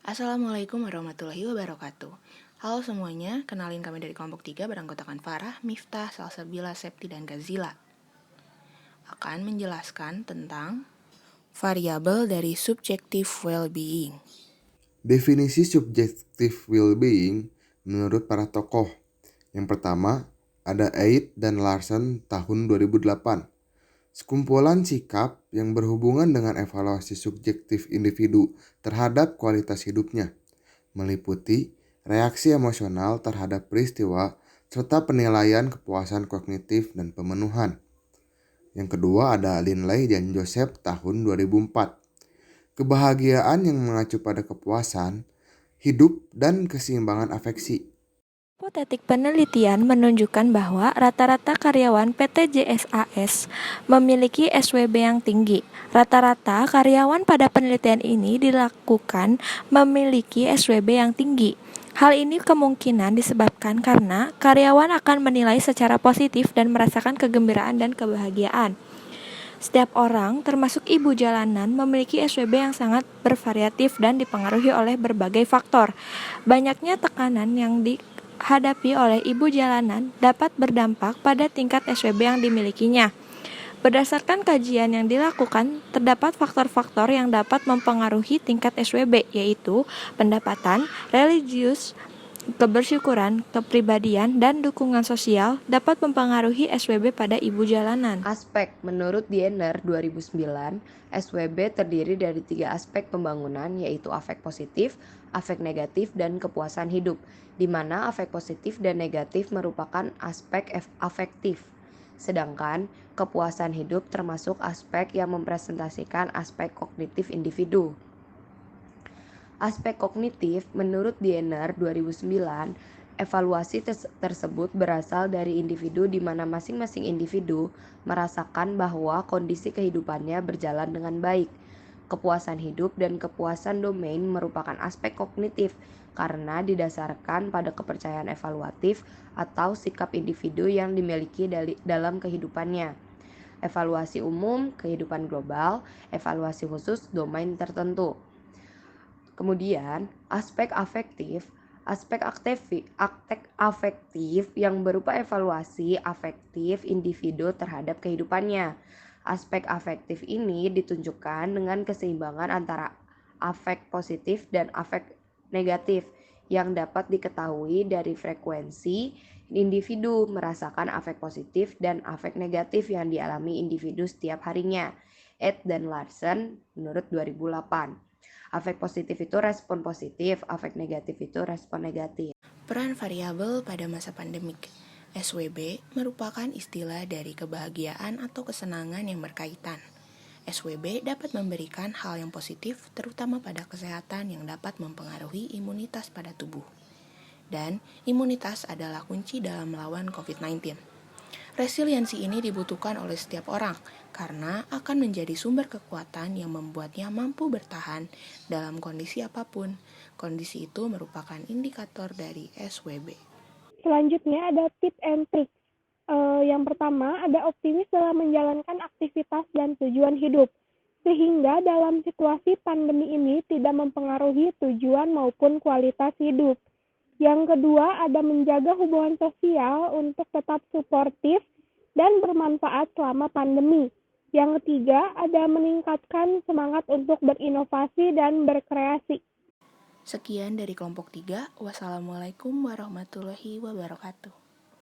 Assalamualaikum warahmatullahi wabarakatuh. Halo semuanya, kenalin kami dari kelompok 3 beranggotakan Farah, Miftah, Salsabila, Septi, dan Gazila. Akan menjelaskan tentang variabel dari subjective well-being. Definisi subjective well-being menurut para tokoh. Yang pertama, ada Eid dan Larsen tahun 2008. Sekumpulan sikap yang berhubungan dengan evaluasi subjektif individu terhadap kualitas hidupnya, meliputi reaksi emosional terhadap peristiwa serta penilaian kepuasan kognitif dan pemenuhan. Yang kedua ada Linley dan Joseph tahun 2004. Kebahagiaan yang mengacu pada kepuasan, hidup, dan keseimbangan afeksi. Hipotetik penelitian menunjukkan bahwa rata-rata karyawan PT JSAS memiliki SWB yang tinggi. Rata-rata karyawan pada penelitian ini dilakukan memiliki SWB yang tinggi. Hal ini kemungkinan disebabkan karena karyawan akan menilai secara positif dan merasakan kegembiraan dan kebahagiaan. Setiap orang, termasuk ibu jalanan, memiliki SWB yang sangat bervariatif dan dipengaruhi oleh berbagai faktor. Banyaknya tekanan yang dihadapi oleh ibu jalanan dapat berdampak pada tingkat SWB yang dimilikinya. Berdasarkan kajian yang dilakukan, terdapat faktor-faktor yang dapat mempengaruhi tingkat SWB, yaitu pendapatan, religius, kebersyukuran, kepribadian, dan dukungan sosial dapat mempengaruhi SWB pada ibu jalanan. Aspek menurut Diener 2009, SWB terdiri dari 3 aspek pembangunan, yaitu afek positif, afek negatif, dan kepuasan hidup, di mana afek positif dan negatif merupakan aspek afektif. Sedangkan kepuasan hidup termasuk aspek yang mempresentasikan aspek kognitif individu. Aspek kognitif menurut Diener 2009, evaluasi tersebut berasal dari individu di mana masing-masing individu merasakan bahwa kondisi kehidupannya berjalan dengan baik. Kepuasan hidup dan kepuasan domain merupakan aspek kognitif karena didasarkan pada kepercayaan evaluatif atau sikap individu yang dimiliki dalam kehidupannya. Evaluasi umum, kehidupan global, evaluasi khusus, domain tertentu. Kemudian, aspek afektif yang berupa evaluasi afektif individu terhadap kehidupannya. Aspek afektif ini ditunjukkan dengan keseimbangan antara afek positif dan afek negatif yang dapat diketahui dari frekuensi individu merasakan afek positif dan afek negatif yang dialami individu setiap harinya. Ed dan Larsen menurut 2008. Afek positif itu respon positif, afek negatif itu respon negatif. Peran variabel pada masa pandemik. SWB merupakan istilah dari kebahagiaan atau kesenangan yang berkaitan. SWB dapat memberikan hal yang positif, terutama pada kesehatan yang dapat mempengaruhi imunitas pada tubuh. Dan imunitas adalah kunci dalam melawan COVID-19. Resiliensi ini dibutuhkan oleh setiap orang karena akan menjadi sumber kekuatan yang membuatnya mampu bertahan dalam kondisi apapun. Kondisi itu merupakan indikator dari SWB. Selanjutnya ada tips and tricks. Yang pertama, ada optimis dalam menjalankan aktivitas dan tujuan hidup, sehingga dalam situasi pandemi ini tidak mempengaruhi tujuan maupun kualitas hidup. Yang kedua, ada menjaga hubungan sosial untuk tetap suportif dan bermanfaat selama pandemi. Yang ketiga, ada meningkatkan semangat untuk berinovasi dan berkreasi. Sekian dari kelompok 3. Wassalamualaikum warahmatullahi wabarakatuh.